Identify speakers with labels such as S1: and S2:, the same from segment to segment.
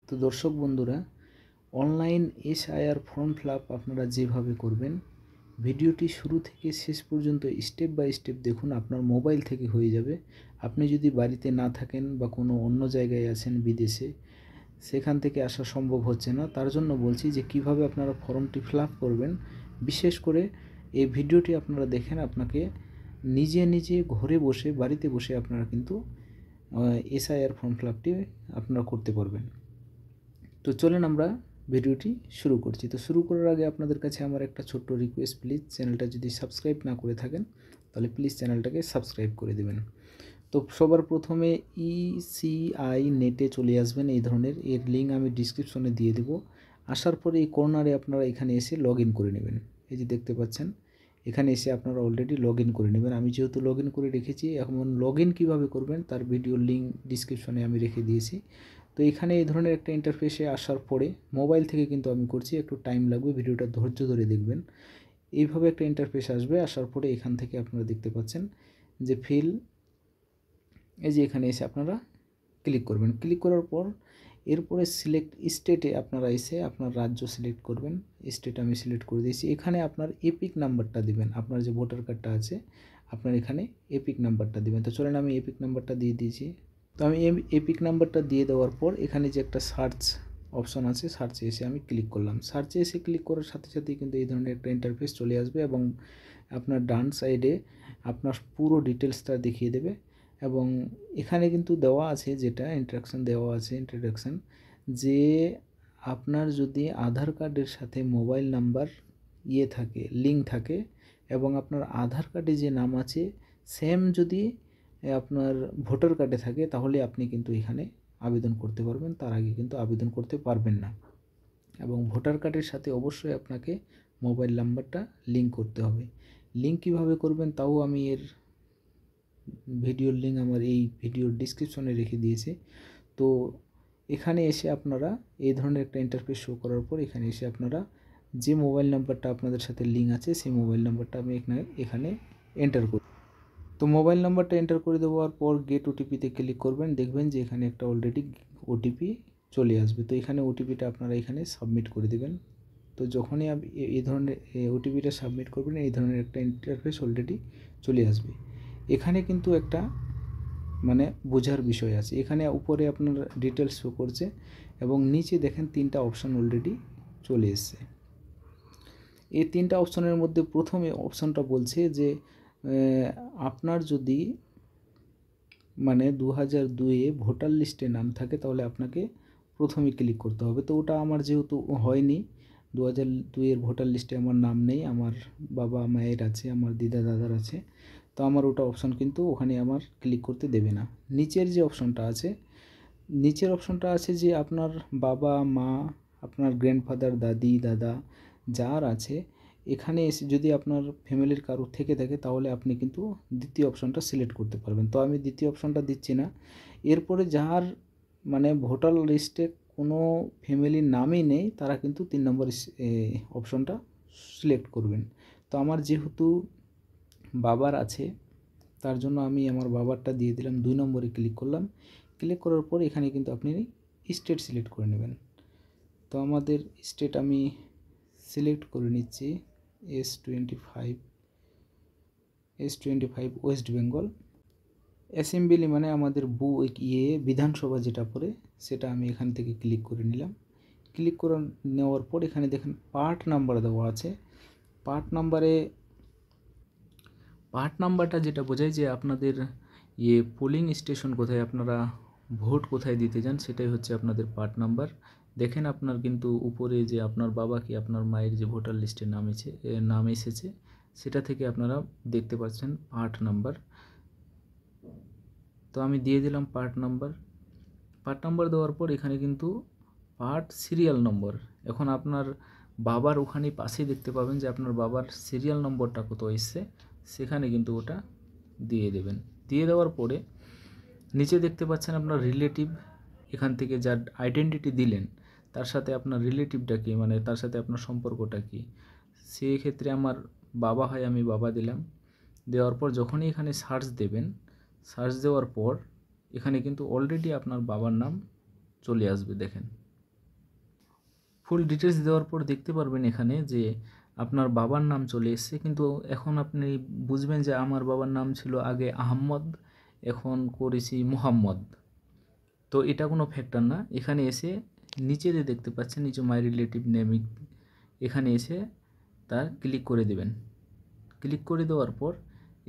S1: তো দর্শক বন্ধুরা, online SIR form fill up আপনারা যেভাবে করবেন, ভিডিওটি শুরু থেকে শেষ পর্যন্ত স্টেপ বাই স্টেপ দেখুন, আপনার মোবাইল থেকে হয়ে যাবে। আপনি যদি বাড়িতে না থাকেন বা কোনো অন্য জায়গায় আছেন বিদেশে, সেখান থেকে আসা সম্ভব হচ্ছে না, তার জন্য বলছি যে কিভাবে আপনারা ফর্মটি ফিল আপ করবেন। বিশেষ করে এই ভিডিওটি আপনারা দেখেন, আপনাকে নিজে নিজে ঘরে বসে বাড়িতে বসে আপনারা কিন্তু এসআইআর ফর্ম ফিল আপটি আপনারা করতে পারবেন। তো চলেন আমরা ভিডিওটি শুরু করছি। তো শুরু করার আগে আপনাদের কাছে আমার একটা ছোট্ট রিকোয়েস্ট, প্লিজ চ্যানেলটা যদি সাবস্ক্রাইব না করে থাকেন তাহলে প্লিজ চ্যানেলটাকে সাবস্ক্রাইব করে দেবেন। তো সবার প্রথমে ইসিআই নেটে চলে আসবেন, এই ধরনের এর লিঙ্ক আমি ডিসক্রিপশনে দিয়ে দেবো। আসার পরে এই কর্নারে আপনারা এখানে এসে লগ ইন করে নেবেন। এই যে দেখতে পাচ্ছেন, এখানে এসে আপনারা অলরেডি লগ ইন করে নেবেন। আমি যেহেতু লগ ইন করে রেখেছি, এখন লগ ইন কীভাবে করবেন তার ভিডিওর লিঙ্ক ডিসক্রিপশনে আমি রেখে দিয়েছি। তো এখানে এই ধরনের একটা ইন্টারফেসে আসার পরে, মোবাইল থেকে কিন্তু আমি করছি, একটু টাইম লাগবে, ভিডিওটা ধৈর্য ধরে দেখবেন। এইভাবে একটা ইন্টারফেস আসবে। আসার পরে এখান থেকে আপনারা দেখতে পাচ্ছেন যে এই যে এখানে এসে আপনারা ক্লিক করবেন। ক্লিক করার পর এরপরে সিলেক্ট স্টেটে আপনারা এসে আপনার রাজ্য সিলেক্ট করবেন। স্টেট আমি সিলেক্ট করে দিয়েছি। এখানে আপনার এপিক নাম্বারটা দিবেন, আপনার যে ভোটার কার্ডটা আছে আপনার এখানে এপিক নাম্বারটা দিবেন। তো চলেন আমি এপিক নাম্বারটা দিয়ে দিয়েছি। তো আমি এপিক নাম্বারটা দিয়ে দেওয়ার পর এখানে যে একটা সার্চ অপশন আছে, সার্চে এসে আমি ক্লিক করলাম। সার্চে এসে ক্লিক করার সাথে সাথেই কিন্তু এই ধরনের একটা ইন্টারফেস চলে আসবে এবং আপনার ডান সাইডে আপনার পুরো ডিটেলসটা দেখিয়ে দেবে। এবং এখানে কিন্তু দেওয়া আছে, যেটা ইন্ট্রোডাকশান দেওয়া আছে, ইন্ট্রোডাকশান, যে আপনার যদি আধার কার্ডের সাথে মোবাইল নাম্বার থাকে, লিঙ্ক থাকে, এবং আপনার আধার কার্ডে যে নাম আছে সেম যদি আপনার ভোটার কার্ডে থাকে, তাহলে আপনি কিন্তু এখানে আবেদন করতে পারবেন। তার আগে কিন্তু আবেদন করতে পারবেন না। এবং ভোটার কার্ডের সাথে অবশ্যই আপনাকে মোবাইল নাম্বারটা লিঙ্ক করতে হবে। লিঙ্ক কীভাবে করবেন তাও আমি এর ভিডিওর লিঙ্ক আমার এই ভিডিওর ডিসক্রিপশনে রেখে দিয়েছি। তো এখানে এসে আপনারা এই ধরনের একটা ইন্টারফেস শো করার পর এখানে এসে আপনারা যে মোবাইল নাম্বারটা আপনাদের সাথে লিঙ্ক আছে সেই মোবাইল নাম্বারটা আমি এখানে এন্টার করি। তো মোবাইল নাম্বারটা এন্টার করে দেওয়ার পর গেট ওটিপিতে ক্লিক করবেন। দেখবেন যে এখানে একটা অলরেডি ওটিপি চলে আসবে। তো এখানে ওটিপিটা আপনারা এখানে সাবমিট করে দেবেন। তো যখনই আপনি এই ধরনের ওটিপিটা সাবমিট করবেন, এই ধরনের একটা ইন্টারফেস অলরেডি চলে আসবে। এখানে কিন্তু একটা বোঝার বিষয় আছে। এখানে উপরে আপনার ডিটেলস শো করছে এবং নিচে দেখেন 3টা অপশান অলরেডি চলে এসছে। এই 3টা অপশানের মধ্যে প্রথমে অপশানটা বলছে যে আপনার যদি 2002-এ ভোটার লিস্টে নাম থাকে তাহলে আপনাকে প্রথমে ক্লিক করতে হবে। তো ওটা আমার যেহেতু হয়নি, 2002-এর ভোটার লিস্টে আমার নাম নেই, আমার বাবা মায়ের আছে, আমার দিদা দাদার আছে, তো আমার ওটা অপশান কিন্তু ওখানে আমার ক্লিক করতে দেবে না। নিচের যে অপশানটা আছে, নিচের অপশানটা আছে যে আপনার বাবা মা, আপনার গ্র্যান্ডফাদার, দাদি দাদা যার আছে, এখানে এসে যদি আপনার ফ্যামিলির কারো থেকে থাকে তাহলে আপনি কিন্তু দ্বিতীয় অপশানটা সিলেক্ট করতে পারবেন। তো আমি দ্বিতীয় অপশানটা দিচ্ছি না। এরপরে যার ভোটার লিস্টে কোনো ফ্যামিলির নামই নেই, তারা কিন্তু 3 নম্বর অপশানটা সিলেক্ট করবেন। তো আমার যেহেতু বাবার আছে, তার জন্য আমি আমার বাবারটা দিয়ে দিলাম, 2 নম্বরে ক্লিক করলাম। ক্লিক করার পর এখানে কিন্তু আপনি স্টেট সিলেক্ট করে নেবেন। তো আমাদের স্টেট আমি সিলেক্ট করে নিচ্ছি S25 ওয়েস্ট বেঙ্গল। অ্যাসেম্বলি আমাদের বিধানসভা যেটা পড়ে সেটা আমি এখান থেকে ক্লিক করে নিলাম। ক্লিক করে নেওয়ার পর এখানে দেখেন পার্ট নাম্বার দেওয়া আছে। পার্ট নাম্বারটা যেটা বোঝায় যে আপনাদের পোলিং স্টেশন কোথায়, আপনারা ভোট কোথায় দিতে যান, সেটাই হচ্ছে আপনাদের পার্ট নাম্বার। দেখেন আপনার কিন্তু উপরে যে আপনার বাবা কি আপনার মায়ের যে ভোটার লিস্টে নাম এসেছে সেটা থেকে আপনারা দেখতে পাচ্ছেন পার্ট নাম্বার। তো আমি দিয়ে দিলাম পার্ট নাম্বার দেওয়ার পর এখানে কিন্তু পার্ট সিরিয়াল নম্বর, এখন আপনার বাবার ওখানে পাশেই দেখতে পাবেন যে আপনার বাবার সিরিয়াল নম্বরটা কত এসছে, সেখানে কিন্তু ওটা দিয়ে দেবেন। দিয়ে দেওয়ার পরে নিচে দেখতে পাচ্ছেন আপনার রিলেটিভ, এখান থেকে যার আইডেন্টিটি দিলেন তার সাথে আপনার রিলেটিভটা কী, তার সাথে আপনার সম্পর্কটা কী। সেই ক্ষেত্রে আমার বাবা হয়, আমি বাবা দিলাম। দেওয়ার পর যখনই এখানে সার্চ দেবেন, সার্চ দেওয়ার পর এখানে কিন্তু অলরেডি আপনার বাবার নাম চলে আসবে। দেখেন ফুল ডিটেলস দেওয়ার পর দেখতে পারবেন এখানে যে আপনার বাবার নাম চলে এসেছে, কিন্তু এখন আপনি বুঝবেন যে আমার বাবার নাম ছিল আগে আহম্মদ, এখন করেছি মুহাম্মদ। তো এটা কোনো ফ্যাক্টর না। এখানে এসে নিচে যে দেখতে পাচ্ছেন নিচে মাই রিলেটিভ নেম, এখানে এসে তার ক্লিক করে দেবেন। ক্লিক করে দেওয়ার পর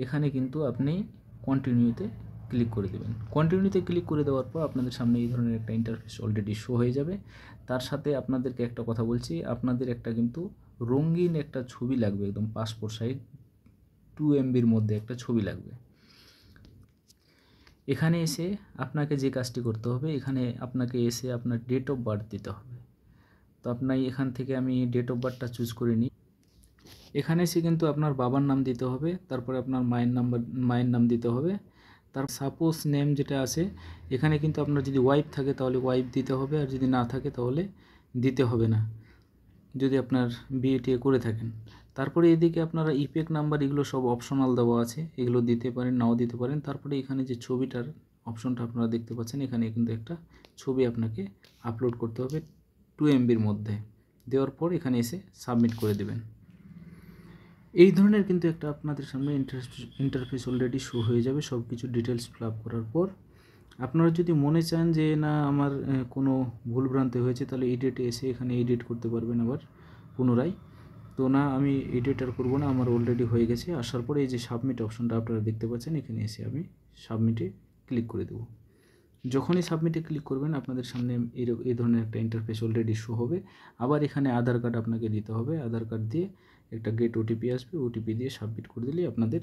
S1: এখানে কিন্তু আপনি কন্টিনিউতে ক্লিক করে দেবেন। কন্টিনিউতে ক্লিক করে দেওয়ার পর আপনাদের সামনে এই ধরনের একটা ইন্টারফেস অলরেডি শো হয়ে যাবে। তার সাথে আপনাদেরকে একটা কথা বলছি, আপনাদের একটা কিন্তু রঙিন একটা ছবি লাগবে, একদম পাসপোর্ট সাইজ 2 MBর মধ্যে একটা ছবি লাগবে। এখানে এসে আপনাকে যে কাজটি করতে হবে, এখানে আপনাকে এসে আপনার ডেট অফ বার্থ দিতে হবে। তো আপনার এখান থেকে আমি ডেট অফ বার্থটা চুজ করে নিই। এখানে এসে কিন্তু আপনার বাবার নাম দিতে হবে, তারপরে আপনার মায়ের নাম দিতে হবে। তার সাপোজ নেম যেটা আছে এখানে কিন্তু আপনার যদি ওয়াইফ থাকে তাহলে ওয়াইফ দিতে হবে, আর যদি না থাকে তাহলে দিতে হবে না, যদি আপনার বিয়ে টিয়ে করে থাকেন। তারপরে এদিকে আপনারা ইপেক নাম্বার এগুলো সব অপশনাল দেওয়া আছে, এগুলো দিতে পারেন নাও দিতে পারেন। তারপরে এখানে যে ছবিটার অপশনটা আপনারা দেখতে পাচ্ছেন, এখানে কিন্তু একটা ছবি আপনাকে আপলোড করতে হবে 2 MBর মধ্যে। দেওয়ার পর এখানে এসে সাবমিট করে দেবেন। এই ধরনের কিন্তু একটা আপনাদের সামনে ইন্টারফেস অলরেডি শো হয়ে যাবে সব কিছু ডিটেলস ফিল আপ করার পর। আপনারা যদি মনে চান যে না আমার কোনো ভুলভ্রান্তি হয়েছে, তাহলে এডিটে এসে এখানে এডিট করতে পারবেন আবার পুনরায়। তো না, আমি এডিট আর করবো না, আমার অলরেডি হয়ে গেছে। আসার পরে এই যে সাবমিট অপশনটা আপনারা দেখতে পাচ্ছেন, এখানে এসে আমি সাবমিটে ক্লিক করে দেবো। যখনই সাবমিটে ক্লিক করবেন আপনাদের সামনে এই ধরনের একটা ইন্টারফেস অলরেডি শো হবে। আবার এখানে আধার কার্ড আপনাকে দিতে হবে, আধার কার্ড দিয়ে একটা গেট ওটিপি আসবে, ওটিপি দিয়ে সাবমিট করে দিলেই আপনাদের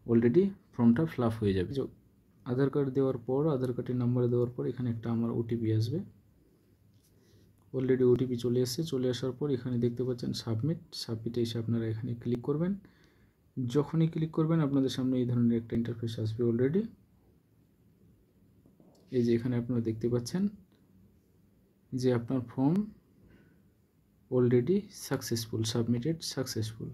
S1: অলরেডি ফর্মটা ফিল আপ হয়ে যাবে। আধার কার্ড দেওয়ার পর, আধার কার্ডের নাম্বার দেওয়ার পর এখানে একটা আমার ওটিপি আসবে। অলরেডি ওটিপি চলে এসেছে। চলে আসার পর এখানে দেখতে পাচ্ছেন সাবমিটে এসে আপনারা এখানে ক্লিক করবেন। যখনই ক্লিক করবেন আপনাদের সামনে এই ধরনের একটা ইন্টারফেস আসবে অলরেডি। এই যে এখানে আপনারা দেখতে পাচ্ছেন যে আপনার ফর্ম অলরেডি সাবমিটেড সাকসেসফুল।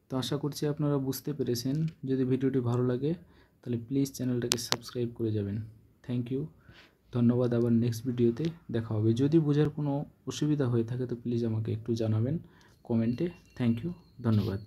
S1: তো আশা করছি আপনারা বুঝতে পেরেছেন। যদি ভিডিওটি ভালো লাগে তাহলে প্লিজ চ্যানেলটাকে সাবস্ক্রাইব করে যাবেন। থ্যাংক ইউ, ধন্যবাদ। আবার নেক্সট ভিডিওতে দেখা হবে। যদি বোঝার কোনো অসুবিধা হয়ে থাকে তো প্লিজ আমাকে একটু জানাবেন কমেন্টে। থ্যাংক ইউ, ধন্যবাদ।